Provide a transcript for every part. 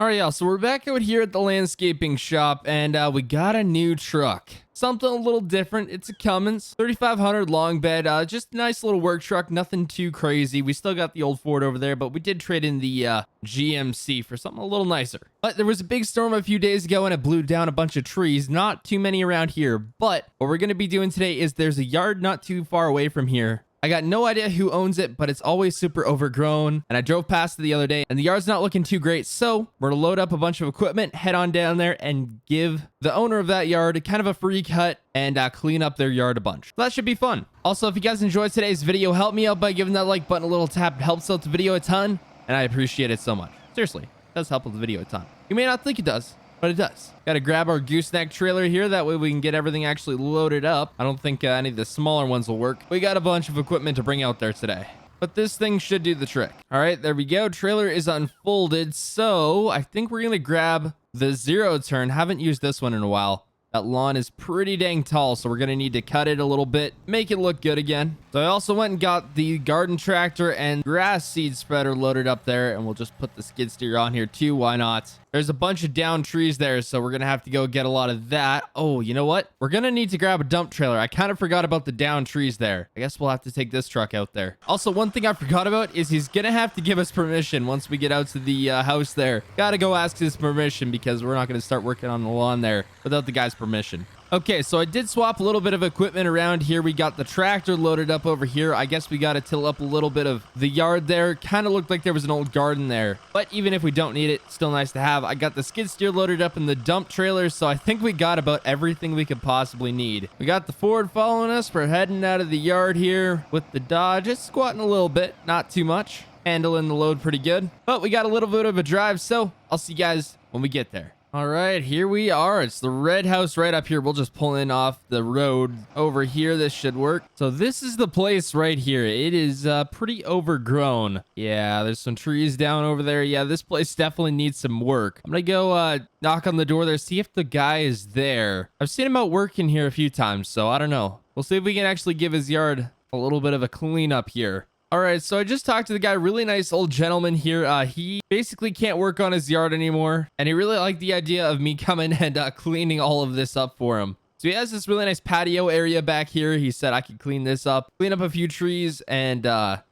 All right, y'all, so we're back out here at the landscaping shop, and we got a new truck. Something a little different. It's a Cummins 3500 long bed. Just a nice little work truck, nothing too crazy. We still got the old Ford over there, but we did trade in the GMC for something a little nicer. But there was a big storm a few days ago, and it blew down a bunch of trees. Not too many around here, but what we're going to be doing today is there's a yard not too far away from here. I got no idea who owns it, but it's always super overgrown. And I drove past it the other day and the yard's not looking too great. So we're gonna load up a bunch of equipment, head on down there and give the owner of that yard kind of a free cut and clean up their yard a bunch. So that should be fun. Also, if you guys enjoyed today's video, help me out by giving that like button a little tap. It helps out the video a ton and I appreciate it so much. Seriously, it does help with the video a ton. You may not think it does, but it does. Got to grab our gooseneck trailer here. That way we can get everything actually loaded up. I don't think any of the smaller ones will work. We got a bunch of equipment to bring out there today, but this thing should do the trick. All right, there we go. Trailer is unfolded. So I think we're going to grab the 0 turn. Haven't used this one in a while. That lawn is pretty dang tall, so we're going to need to cut it a little bit, make it look good again. So I also went and got the garden tractor and grass seed spreader loaded up there, and we'll just put the skid steer on here too. Why not? There's a bunch of down trees there, so we're going to have to go get a lot of that. Oh, you know what? We're going to need to grab a dump trailer. I kind of forgot about the down trees there. I guess we'll have to take this truck out there. Also, one thing I forgot about is he's going to have to give us permission once we get out to the house there. Got to go ask his permission because we're not going to start working on the lawn there without the guy's permission. Okay, so I did swap a little bit of equipment around here. We got the tractor loaded up over here. I guess we got to till up a little bit of the yard there. Kind of looked like there was an old garden there. But even if we don't need it, still nice to have. I got the skid steer loaded up in the dump trailer, so I think we got about everything we could possibly need. We got the Ford following us. We're heading out of the yard here with the Dodge. It's squatting a little bit, not too much. Handling the load pretty good. But we got a little bit of a drive, so I'll see you guys when we get there. All right, here we are. It's the red house right up here. We'll just pull in off the road over here. This should work. So this is the place right here. It is pretty overgrown. Yeah, there's some trees down over there. Yeah, this place definitely needs some work. I'm gonna go knock on the door there, see if the guy is there. I've seen him out working here a few times, so I don't know. We'll see if we can actually give his yard a little bit of a cleanup here. All right, so I just talked to the guy, really nice old gentleman here. He basically can't work on his yard anymore, and he really liked the idea of me coming and cleaning all of this up for him. So he has this really nice patio area back here. He said I could clean this up, clean up a few trees, and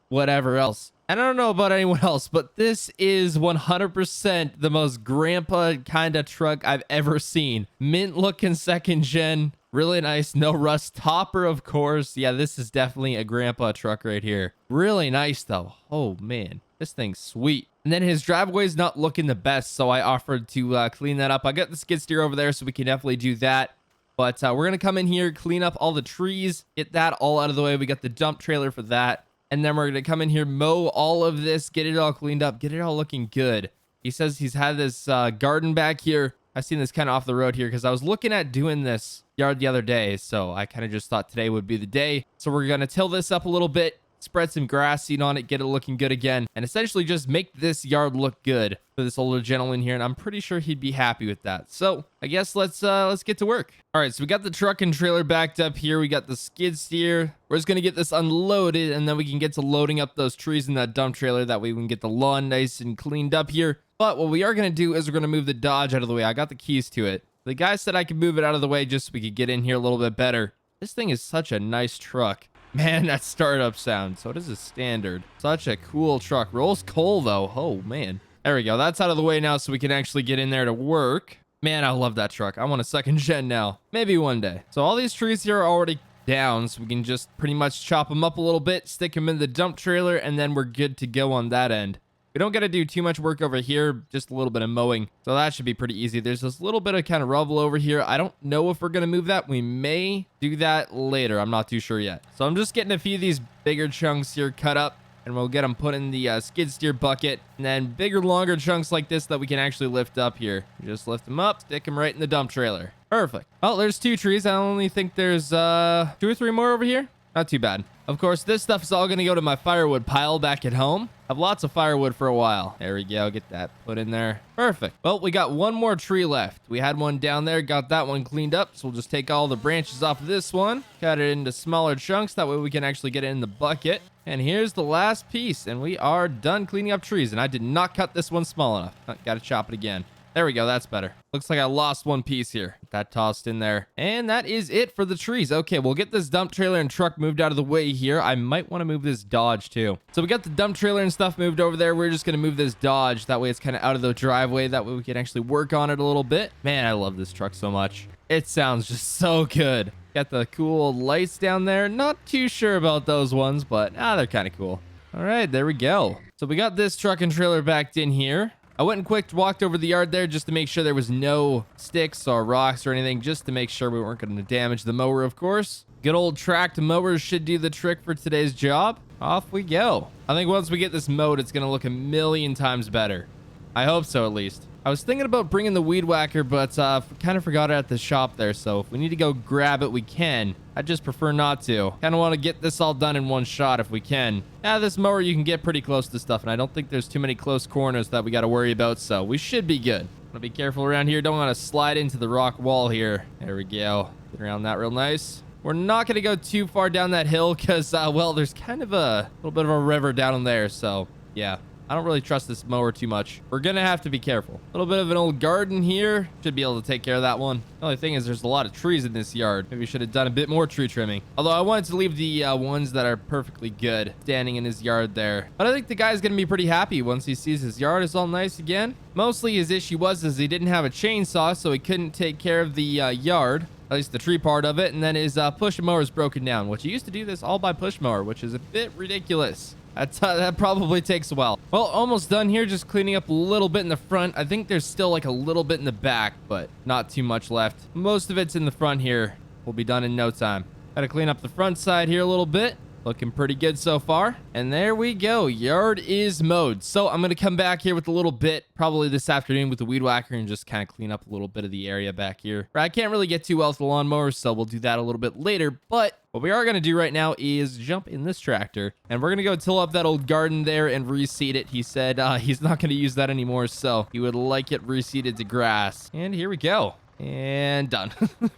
whatever else. And I don't know about anyone else, but this is 100% the most grandpa kind of truck I've ever seen. Mint looking second gen. Really nice, no rust topper, of course. Yeah, this is definitely a grandpa truck right here. Really nice, though. Oh, man. This thing's sweet. And then his driveway is not looking the best, so I offered to clean that up. I got the skid steer over there, so we can definitely do that. But we're going to come in here, clean up all the trees, get that all out of the way. We got the dump trailer for that. And then we're going to come in here, mow all of this, get it all cleaned up, get it all looking good. He says he's had this garden back here. I've seen this kind of off the road here because I was looking at doing this yard the other day. So I kind of just thought today would be the day. So we're going to till this up a little bit, spread some grass seed on it, get it looking good again, and essentially just make this yard look good for this older gentleman here. And I'm pretty sure he'd be happy with that. So I guess let's get to work. All right, so we got the truck and trailer backed up here. We got the skid steer. We're just going to get this unloaded, and then we can get to loading up those trees in that dump trailer. That way we can get the lawn nice and cleaned up here. But what we are going to do is we're going to move the Dodge out of the way. I got the keys to it. The guy said I could move it out of the way just so we could get in here a little bit better. This thing is such a nice truck. Man, that startup sound. So it is a standard. Such a cool truck. Rolls coal, though. Oh, man. There we go. That's out of the way now so we can actually get in there to work. Man, I love that truck. I want a second gen now. Maybe one day. So all these trees here are already down, so we can just pretty much chop them up a little bit, stick them in the dump trailer, and then we're good to go on that end. We don't got to do too much work over here, just a little bit of mowing. So that should be pretty easy. There's this little bit of kind of rubble over here. I don't know if we're going to move that. We may do that later. I'm not too sure yet. So I'm just getting a few of these bigger chunks here cut up, and we'll get them put in the skid steer bucket. And then bigger, longer chunks like this that we can actually lift up here. Just lift them up, stick them right in the dump trailer. Perfect. Oh, there's 2 trees. I only think there's 2 or 3 more over here. Not too bad. Of course, this stuff is all going to go to my firewood pile back at home. I have lots of firewood for a while. There we go. Get that put in there. Perfect. Well, we got one more tree left. We had one down there, got that one cleaned up. So we'll just take all the branches off of this one, cut it into smaller chunks. That way we can actually get it in the bucket. And here's the last piece. And we are done cleaning up trees. And I did not cut this one small enough. Got to chop it again. There we go. That's better. Looks like I lost one piece here. Get that tossed in there. And that is it for the trees. Okay, we'll get this dump trailer and truck moved out of the way here. I might want to move this Dodge too. So we got the dump trailer and stuff moved over there. We're just going to move this Dodge. That way it's kind of out of the driveway. That way we can actually work on it a little bit. Man, I love this truck so much. It sounds just so good. Got the cool lights down there. Not too sure about those ones, but they're kind of cool. All right, there we go. So we got this truck and trailer backed in here. I went and quick walked over the yard there just to make sure there was no sticks or rocks or anything, just to make sure we weren't going to damage the mower, of course. Good old tracked mowers should do the trick for today's job. Off we go. I think once we get this mowed, it's going to look a million times better. I hope so, at least. I was thinking about bringing the weed whacker, but kind of forgot it at the shop there. So if we need to go grab it, we can. I just prefer not to. Kind of want to get this all done in one shot if we can. This mower, you can get pretty close to stuff, and I don't think there's too many close corners that we got to worry about. So we should be good. Want to be careful around here. Don't want to slide into the rock wall here. There we go. Get around that real nice. We're not going to go too far down that hill because, well, there's kind of a little bit of a river down there. So, yeah. I don't really trust this mower too much. We're going to have to be careful. A little bit of an old garden here. Should be able to take care of that one. The only thing is there's a lot of trees in this yard. Maybe we should have done a bit more tree trimming. Although I wanted to leave the ones that are perfectly good standing in his yard there. But I think the guy's going to be pretty happy once he sees his yard is all nice again. Mostly his issue was he didn't have a chainsaw, so he couldn't take care of the yard. At least the tree part of it. And then his push mower is broken down, which he used to do this all by push mower, which is a bit ridiculous. That probably takes a while. Well, almost done here. Just cleaning up a little bit in the front. I think there's still like a little bit in the back, but not too much left. Most of it's in the front here. We'll be done in no time. Gotta clean up the front side here a little bit. Looking pretty good so far. And there we go. Yard is mowed. So I'm going to come back here with a little bit, probably this afternoon with the weed whacker and just kind of clean up a little bit of the area back here. I can't really get too well with the lawnmower, so we'll do that a little bit later. But what we are going to do right now is jump in this tractor. And we're going to go till up that old garden there and reseed it. He said he's not going to use that anymore, so he would like it reseeded to grass. And here we go. And done.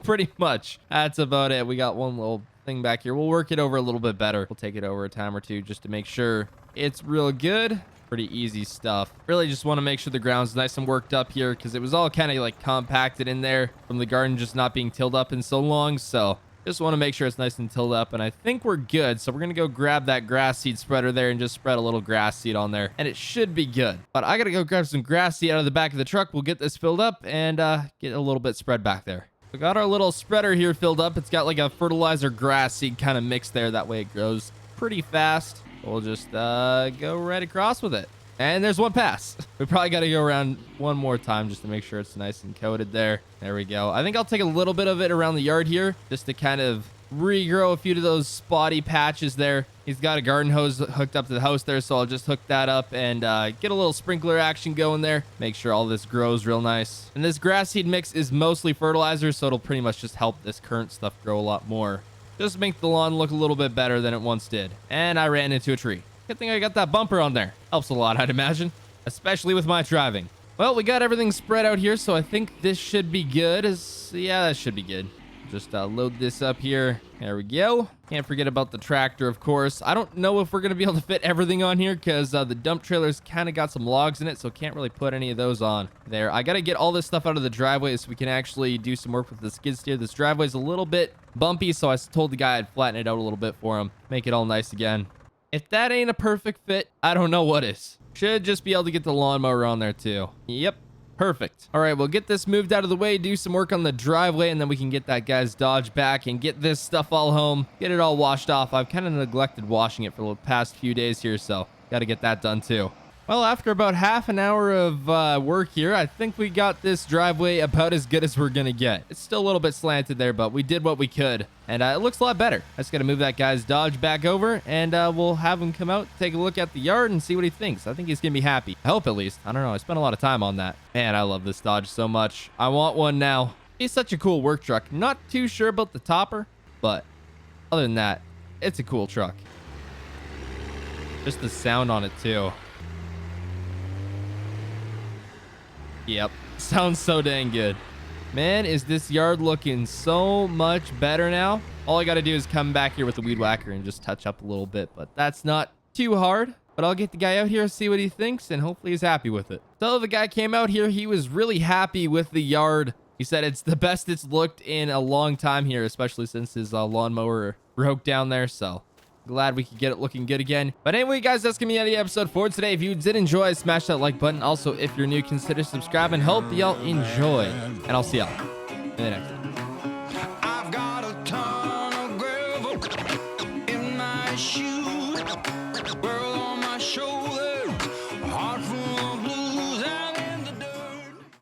Pretty much. That's about it. We got one little thing back here. We'll work it over a little bit better. We'll take it over a time or two just to make sure it's real good. Pretty easy stuff. Really just want to make sure the ground's nice and worked up here because it was all kind of like compacted in there from the garden just not being tilled up in so long. So just want to make sure it's nice and tilled up, and I think we're good. So we're going to go grab that grass seed spreader there and just spread a little grass seed on there, and it should be good. But I got to go grab some grass seed out of the back of the truck. We'll get this filled up and get a little bit spread back there. We got our little spreader here filled up. It's got like a fertilizer grass seed kind of mix there. That way it grows pretty fast. We'll just go right across with it. And there's one pass. We probably got to go around one more time just to make sure it's nice and coated there. There we go. I think I'll take a little bit of it around the yard here just to kind of regrow a few of those spotty patches there. He's got a garden hose hooked up to the house there, so I'll just hook that up and get a little sprinkler action going there. Make sure all this grows real nice. And this grass seed mix is mostly fertilizer, so it'll pretty much just help this current stuff grow a lot more. Just make the lawn look a little bit better than it once did. And I ran into a tree. Good thing I got that bumper on there. Helps a lot, I'd imagine, especially with my driving. Well, we got everything spread out here, so I think this should be good. Yeah, that should be good. Just load this up here. There we go. Can't forget about the tractor, of course. I don't know if we're going to be able to fit everything on here because the dump trailer's kind of got some logs in it, so can't really put any of those on there. I got to get all this stuff out of the driveway so we can actually do some work with the skid steer. This driveway's a little bit bumpy, so I told the guy I'd flatten it out a little bit for him. Make it all nice again. If that ain't a perfect fit, I don't know what is. Should just be able to get the lawnmower on there too. Yep. Perfect. All right, we'll get this moved out of the way, do some work on the driveway, and then we can get that guy's Dodge back and get this stuff all home, get it all washed off. I've kind of neglected washing it for the past few days here, so got to get that done too. Well, after about half an hour of work here, I think we got this driveway about as good as we're going to get. It's still a little bit slanted there, but we did what we could. And it looks a lot better. I just got to move that guy's Dodge back over, and we'll have him come out, take a look at the yard, and see what he thinks. I think he's going to be happy. I hope at least. I don't know. I spent a lot of time on that. Man, I love this Dodge so much. I want one now. He's such a cool work truck. Not too sure about the topper, but other than that, It's a cool truck. Just the sound on it too. Yep. Sounds so dang good. Man, is this yard looking so much better now? All I got to do is come back here with the weed whacker and just touch up a little bit, but that's not too hard. But I'll get the guy out here, see what he thinks, and hopefully he's happy with it. So the guy came out here. He was really happy with the yard. He said it's the best it's looked in a long time here, especially since his lawnmower broke down there. So glad we could get it looking good again. But anyway, guys, that's gonna be the end of the episode for today. If you did enjoy, smash that like button. Also, if you're new, consider subscribing. Hope y'all enjoy, and I'll see y'all in the next one. I've got a ton of gravel in my shoes.